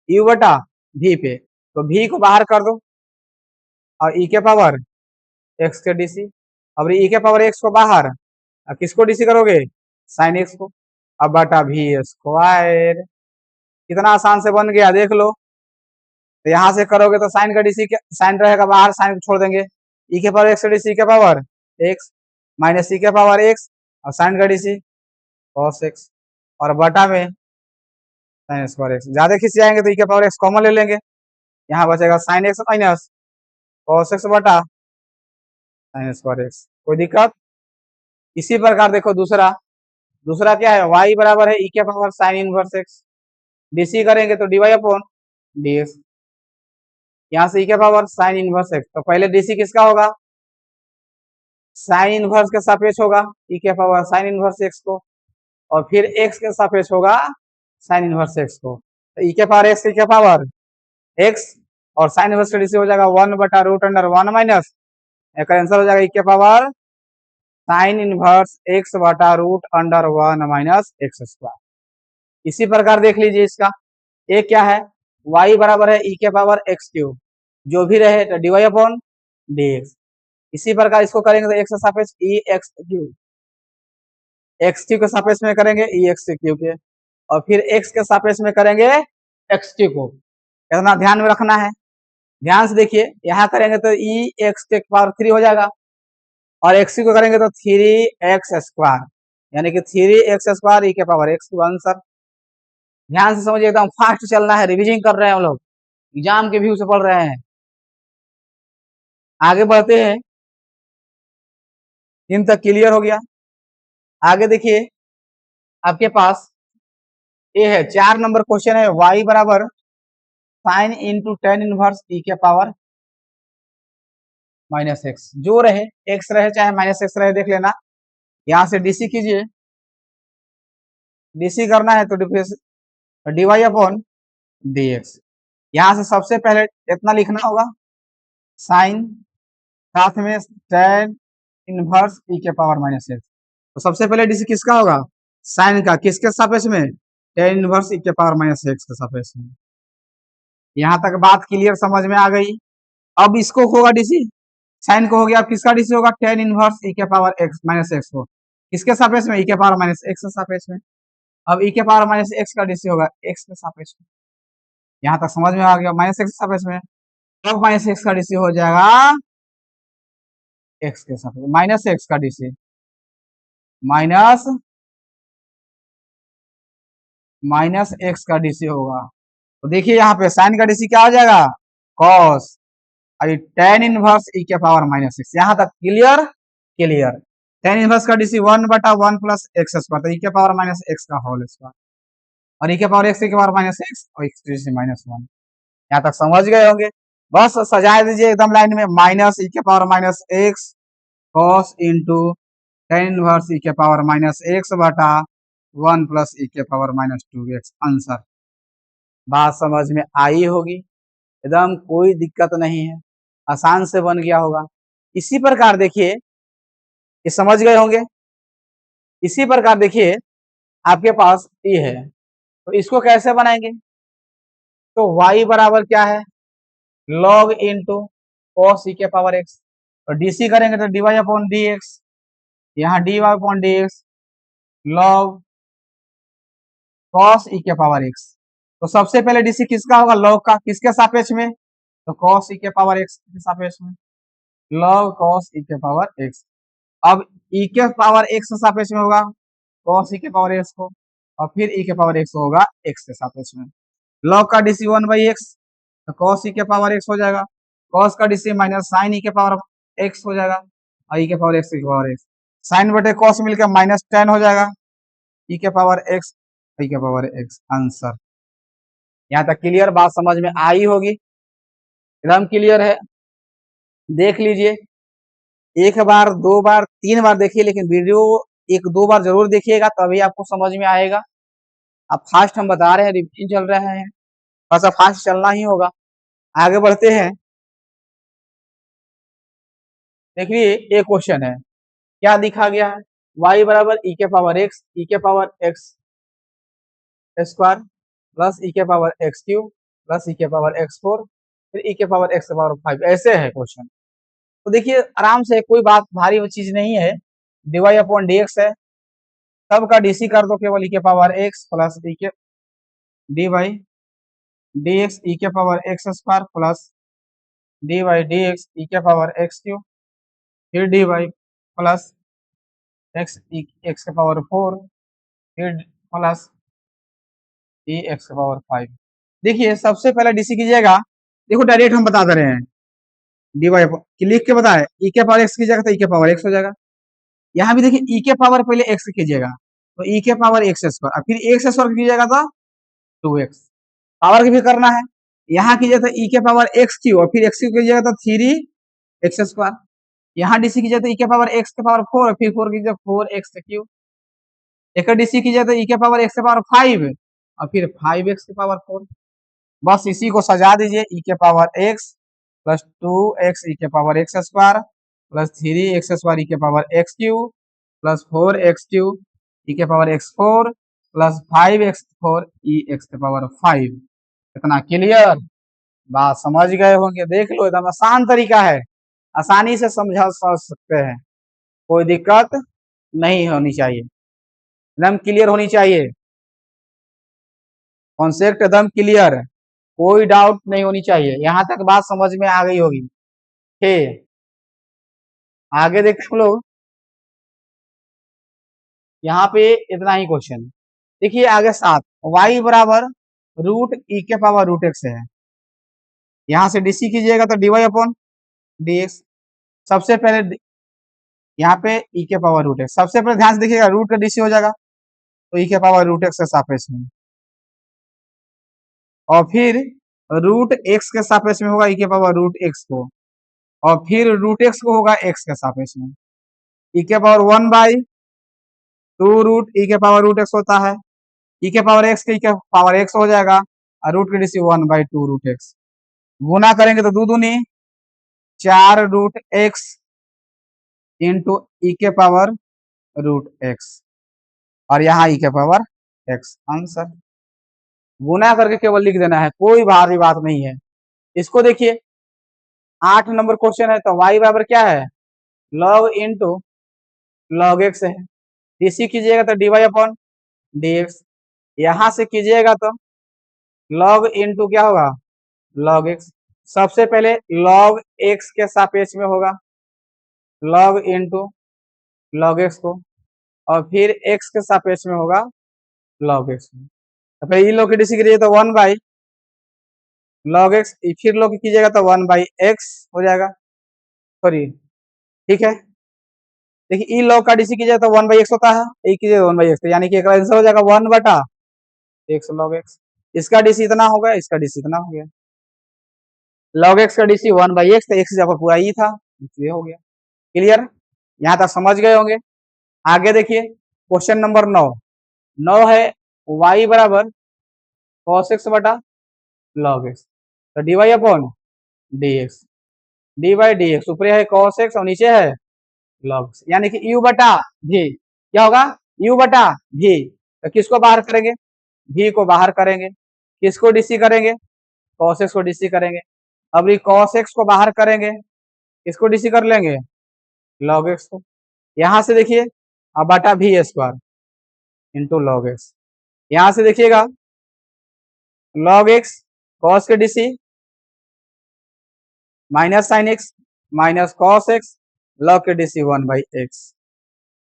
S1: u बटा v पे, तो v को बाहर कर दो और e के पावर x के डीसी। अब e के पावर x को बाहर, किसको डीसी करोगे, साइन x को। अब बटा v स्क्वायर, कितना आसान से बन गया देख लो। तो यहाँ से करोगे तो साइन का डीसी, साइन रहेगा बाहर, साइन को छोड़ देंगे, ई के पावर एक्स डीसी के पावर एक्स माइनस ई के पावर एक्स और साइन का डीसी कॉस एक्स और बटा में साइन स्क्वायर एक्स। ज्यादा खींच जाएंगे तो ई के पावर एक्स कॉमन ले लेंगे, यहाँ बचेगा sine x minus cos x बटा साइन स्क्वायर एक्स। कोई दिक्कत। इसी प्रकार देखो दूसरा, दूसरा क्या है, y बराबर है ई के power sine inverse x, DC करेंगे तो d y upon d x. यहाँ से ई के पावर साइन इनवर्स एक्स, तो पहले डीसी किसका होगा, साइन इनवर्स के सापेक्ष होगा ई के पावर साइन इनवर्स एक्स को, और फिर एक्स के सापेक्ष होगा साइन इनवर्स एक्स को। तो ई के पावर एक्स, ई के पावर एक्स और साइन इनवर्स का डीसी हो जाएगा 1 बटा रूट अंडर 1 माइनस, एक आंसर हो जाएगा ई के पावर साइन इनवर्स एक्स बटा root under 1 minus x square. इसी प्रकार देख लीजिए इसका, एक क्या है, y बराबर है ई के पावर एक्स क्यूब, जो भी रहे तो d y upon d x. इसी प्रकार इसको करेंगे तो एक्स के सापेक्ष e x cube, x cube के सापेक्ष में करेंगे ई एक्स क्यूब के, और फिर एक्स के सापेक्ष में करेंगे एक्स क्यूब को। इतना ध्यान में रखना है, ध्यान से देखिए, यहाँ करेंगे तो ई एक्स के पावर 3 हो जाएगा और एक्स को करेंगे तो 3x स्क्वायर, यानी कि 3x स्क्वायर ई के पावर एक्स क्यूब आंसर। ध्यान से समझिए, एकदम फास्ट चलना है, रिविजन कर रहे हैं हम लोग, एग्जाम के व्यू से पढ़ रहे हैं। आगे बढ़ते हैं, इन तक क्लियर हो गया। आगे देखिए आपके पास ये है 4 नंबर क्वेश्चन है, y बराबर साइन इंटू टेन इनवर्स ई के पावर माइनस एक्स, जो रहे एक्स रहे चाहे माइनस एक्स रहे, देख लेना। यहाँ से डीसी कीजिए, डीसी करना है तो d y upon d x. यहाँ से सबसे पहले इतना लिखना होगा, साइन साथ में टेन इनवर्स ई के पावर माइनस एक्स। तो सबसे पहले डीसी किसका होगा, साइन का, किसके सापेक्ष में, टेन इनवर्स ई के पावर माइनस एक्स के सापेक्ष में। यहाँ तक बात क्लियर समझ में आ गई। अब इसको होगा डीसी, साइन को हो गया, अब किसका डीसी होगा, टेन इनवर्स ई के पावर एक्स माइनस एक्स को किसके सापेक्ष में, ई के पावर माइनस एक्स के सापेक्ष में। अब ई के पावर माइनस एक्स का डीसी होगा एक्स के सापेक्ष में। यहाँ तक समझ में आ गया, माइनस एक्स के सापेक्ष में। अब माइनस एक्स का डीसी हो जाएगा एक्स के सापेक्ष, माइनस एक्स का डीसी माइनस एक्स का डीसी होगा। तो देखिए यहाँ पे साइन का डीसी क्या हो जाएगा, कॉस, अभी टेन इनवर्स ई के पावर माइनस एक्स। यहाँ तक क्लियर, क्लियर। टेन इनवर्स का डीसी 1/1 प्लस एक्स स्क्वायर, तो ई के पावर माइनस एक्स का होल स्क्वायर, और ई के पावर एक्स, ई के पावर माइनस एक्स और एक्स डीसी माइनस 1। यहाँ तक समझ गए होंगे। बस सजा दीजिए एकदम लाइन में, माइनस ई के power minus x cos into tan inverse ई के पावर माइनस एक्स बटा 1 प्लस ई के पावर माइनस 2x। आंसर। बात समझ में आई होगी, एकदम कोई दिक्कत नहीं है, आसान से बन गया होगा। इसी प्रकार देखिए, ये समझ गए होंगे। इसी प्रकार देखिए आपके पास ये है, तो इसको कैसे बनाएंगे, तो y बराबर क्या है, log इंटू कॉस ई के पावर एक्स, और डीसी करेंगे तो dy अपॉन डी एक्स, यहाँ dy upon d x log cos ई के पावर एक्स। तो सबसे पहले डीसी किसका होगा, लॉग का, किसके सापेक्ष में, तो कॉस ई के पावर एक्स के सापेक्ष में, लॉग कॉस ई के पावर एक्स। अब ई के पावर एक्स के सापेक्ष में होगा कॉस ई के पावर एक्स को, और फिर ई के पावर एक्स होगा एक्स के सापेक्ष में। लॉग का डीसी 1/x, तो कॉस ई के पावर एक्स हो जाएगा, कॉस का डीसी माइनस साइन ई के पावर एक्स हो जाएगा, और ई के पावर एक्स, ई के पावर एक्स, साइन बटे कॉस मिलकर माइनस टेन हो जाएगा, ई के पावर एक्स, ई के पावर एक्स। आंसर। यहाँ तक क्लियर, बात समझ में आई होगी, एकदम क्लियर है। देख लीजिए, एक बार, दो बार, तीन बार देखिए, लेकिन वीडियो एक दो बार जरूर देखिएगा, तभी आपको समझ में आएगा। अब फास्ट हम बता रहे हैं, रिवीजन चल रहे हैं, बस अब फास्ट चलना ही होगा। आगे बढ़ते हैं। देखिए एक क्वेश्चन है, क्या दिखा गया है, y बराबर ई के पावर एक्स, ई के power x square plus e के power x cube plus e के पावर एक्स फोर, फिर ई के पावर एक्स पावर 5, ऐसे है क्वेश्चन। तो देखिए आराम से, कोई बात भारी चीज नहीं है, dy अपॉन डी एक्स है, सब का डीसी कर दो केवल ई के पावर एक्स प्लस ई के d y d x e के power x square plus d y d x e के पावर एक्स क्यूब, फिर d y plus x x के पावर 4, फिर प्लस ई एक्स के पावर 5। देखिए सबसे पहले डीसी कीजिएगा, देखो डायरेक्ट हम बता दे रहे हैं, डी वाई लिख के बताए, ई के पावर एक्स कीजिएगा तो ई के पावर एक्स हो जाएगा। यहाँ भी देखिए ई के पावर पहले एक्स कीजिएगा तो ई के पावर एक्स स्क्वायर, फिर एक्स स्क्वायर कीजिएगा तो 2x, पावर की भी करना है। यहाँ कीजिए तो ई के पावर एक्स क्यू, और फिर एक्स क्यू कीजिएगा तो 3x स्क्वायर। यहाँ डीसी कीजिए तो ई के पावर एक्स के पावर 4, फिर 4 कीजिए 4x क्यू। एक डीसी कीजिए तो ई के पावर एक्स के पावर 5, और फिर 5x के पावर 4। बस इसी को सजा दीजिए, ई के power x plus 2x e के power x square plus 3x square e के power x cube plus 4x cube e के power x 4 plus 5x4 e x के पावर 5। इतना क्लियर, बात समझ गए होंगे। देख लो, एकदम आसान तरीका है, आसानी से समझ सकते हैं, कोई दिक्कत नहीं होनी चाहिए, एकदम क्लियर होनी चाहिए, कॉन्सेप्ट एकदम क्लियर, कोई डाउट नहीं होनी चाहिए। यहाँ तक बात समझ में आ गई होगी। ठीक, आगे देखते हम लोग, यहाँ पे इतना ही क्वेश्चन। देखिए आगे 7, y बराबर रूट ई के पावर रूट एक्स है, यहाँ से डीसी कीजिएगा तो d y upon d x. सबसे पहले यहाँ पे ई के पावर रूट एक्स, सबसे पहले ध्यान से देखिएगा, रूट का डीसी हो जाएगा तो ई के पावर रूट एक्स के सापेक्ष में, और फिर रूट एक्स के सापेक्ष में होगा ई के पावर रूट एक्स को, और फिर रूट एक्स को होगा एक्स के सापेक्ष में। ई के पावर 1/2 रूट ई के पावर रूट एक्स होता है, ई के पावर एक्स के ई के पावर एक्स हो जाएगा, और रूट की डीसी 1/2 रूट एक्स। गुना करेंगे तो 2 दूनी 4 रूट एक्स इंटू ई के पावर रूट एक्स, और यहाँ ई के पावर एक्स। आंसर। गुना करके केवल लिख देना है, कोई भारी बात नहीं है। इसको देखिए 8 नंबर क्वेश्चन है, तो y बराबर क्या है, log इंटू log x है। डीसी कीजिएगा तो dy अपॉन dx, यहां से कीजिएगा तो log इंटू क्या होगा, log x। सबसे पहले log x के सापेक्ष में होगा, log इंटू log x को, और फिर x के सापेक्ष में होगा log x में। तो फिर इन लोग की डीसी कीजिए तो 1 बाई log x, फिर लोग कीजिएगा तो 1 बाई x हो जाएगा, सॉरी ठीक है। देखिए ई लॉग का डीसी कीजिए तो 1 बाई एक्स होता है, ए कीजिए 1 बाई एक्स, तो यानी कि एक आंसर हो जाएगा 1 बटा एक्स लॉग एक्स। इसका डीसी इतना हो गया, इसका डीसी इतना हो गया, लॉग एक्स का डीसी 1 बाई एक्स, तो एक्स जगह पूरा ई था, ये हो गया। क्लियर, यहाँ तक समझ गए होंगे। आगे देखिए क्वेश्चन नंबर 9, 9 है y बराबर cos x बटा log x, तो dy upon dx, D by D x, ऊपर है cos x और नीचे है log x, यानी कि u बटा v क्या होगा, u बटा v। तो किसको बाहर करेंगे, v को बाहर करेंगे, किसको डीसी करेंगे, cos x को डीसी करेंगे। अब ये cos x को बाहर करेंगे, किसको डीसी कर लेंगे, log x को। यहां से देखिए अब बटा v square into log x, यहां से देखिएगा log x cos के DC minus sine x minus cos x log के डीसी 1 बाई x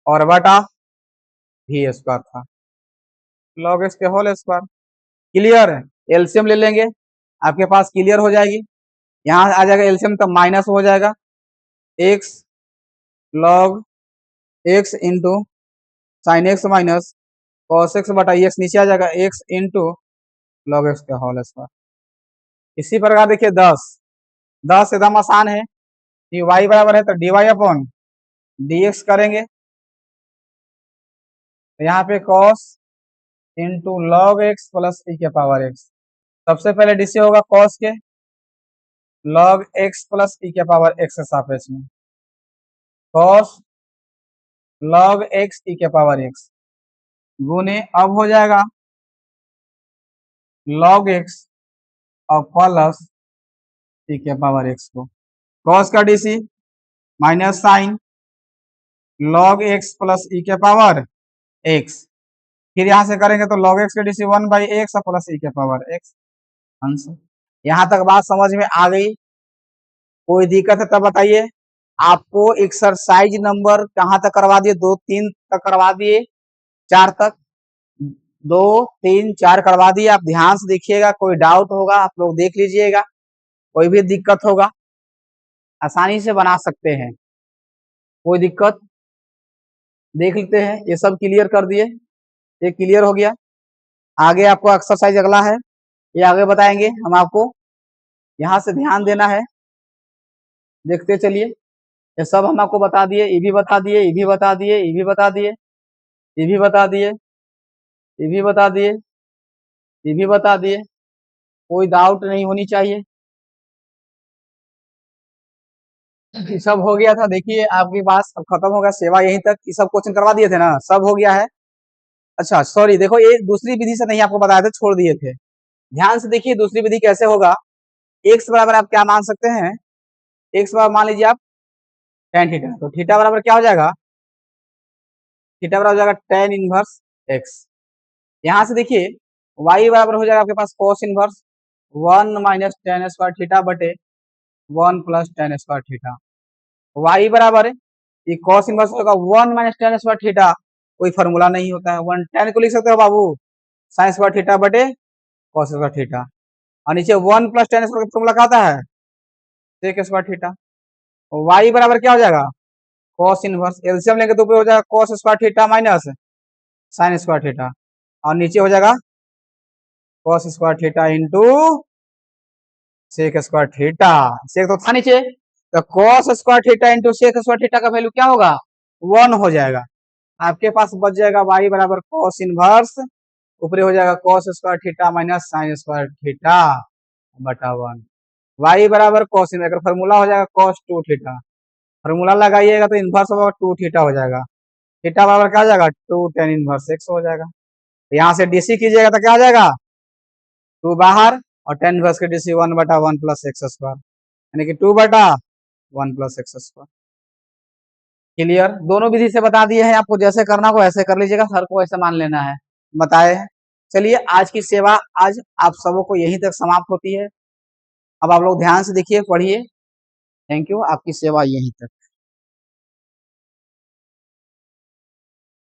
S1: और बटा v स्क्वायर था log x के होल स्क्वायर। क्लियर है, एलसीएम ले लेंगे, आपके पास क्लियर हो जाएगी। यहाँ आ जाएगा एलसीएम तो माइनस हो जाएगा x log x into sine x minus cos x बटा x, नीचे आ जाएगा x इंटू log x का होल स्क्वायर। इसी प्रकार देखिए 10 एकदम आसान है, dy बराबर है तो dy अपॉन dx करेंगे, तो यहाँ पे cos into log x plus e के पावर x। सबसे पहले डीसी होगा cos के log x प्लस e के पावर x के सापेक्ष में, cos log x e के पावर x गुने अब हो जाएगा log x और प्लस e के पावर x को, cos का DC minus sine log x plus e के पावर x, फिर यहां से करेंगे तो log x का DC 1 by x plus e के पावर x आंसर। यहां तक बात समझ में आ गई, कोई दिक्कत है तब बताइए। आपको एक्सरसाइज नंबर कहाँ तक करवा दिए, 2 3 तक करवा दिए, 4 तक, 2 3 4 करवा दिए। आप ध्यान से देखिएगा, कोई डाउट होगा आप लोग देख लीजिएगा, कोई भी दिक्कत होगा आसानी से बना सकते हैं, कोई दिक्कत देख लेते हैं। ये सब क्लियर कर दिए, ये क्लियर हो गया। आगे आपको एक्सरसाइज अगला है, ये आगे बताएंगे हम आपको, यहाँ से ध्यान देना है। देखते चलिए, ये सब हम आपको बता दिए, ये भी बता दिए, ये भी बता दिए, ये भी बता दिए, ये भी बता दिए, ये भी बता दिए, ये भी बता दिए, कोई डाउट नहीं होनी चाहिए। ये सब हो गया था, देखिए आपकी बात अब खत्म होगा, सेवा यहीं तक, ये सब क्वेश्चन करवा दिए थे ना, सब हो गया है। अच्छा सॉरी, देखो ये दूसरी विधि से नहीं आपको बताया था, छोड़ दिए थे। ध्यान से देखिए दूसरी विधि कैसे होगा। एक्स बराबर आप क्या मान सकते हैं, एक्स बराबर मान लीजिए आप tan थीटा, तो थीटा बराबर क्या हो जाएगा, थीटा बराबर हो जाएगा tan इनवर्स एक्स। यहाँ से देखिए y बराबर हो जाएगा आपके पास cos inverse 1 minus tan square theta बटे 1 plus tan square theta. y बराबर है, ये cos इनवर्स होगा 1 माइनस tan स्क्वायर थीटा, कोई फॉर्मूला नहीं होता है, 1 tan को लिख सकते हो बाबू sin स्क्वायर थीटा बटे cos स्क्वायर थीटा, और नीचे 1 प्लस tan स्क्वायर फॉर्मूला क्या होता है, sec स्क्वायर थीटा। y बराबर क्या हो जाएगा, cos इनवर्स, एलसीएम लेंगे तो ऊपर हो जाएगा cos square theta minus sin square theta, और नीचे हो जाएगा cos square theta into sec square theta. sec तो था नीचे, तो cos square theta into sec square theta का वैल्यू क्या होगा, 1 हो जाएगा। आपके पास बच जाएगा y बराबर cos इनवर्स, ऊपर हो जाएगा cos square theta minus sin square theta बटा 1। y बराबर cos इनवर्स, फॉर्मूला हो जाएगा cos 2 थीटा, फॉर्मूला लगाइएगा तो इनवर्स होगा 2 थीटा हो जाएगा, थीटा बराबर क्या हो जाएगा 2 tan इनवर्स x हो जाएगा। यहाँ से डीसी कीजिएगा तो क्या हो जाएगा 2 बाहर और टेन इनवर्स के DC 1/1 प्लस एक्स स्क्वायर, यानी कि 2/1 प्लस एक्स स्क्वायर। क्लियर? दोनों विधि से बता दिए हैं आपको, जैसे करना हो ऐसे कर लीजिएगा, हर को ऐसे मान लेना है, बताए। चलिए आज की सेवा आज आप सबों को यहीं तक समाप्त होती है। अब आप लोग ध्यान से देखिए, पढ़िए। थैंक यू, आपकी सेवा यहीं तक।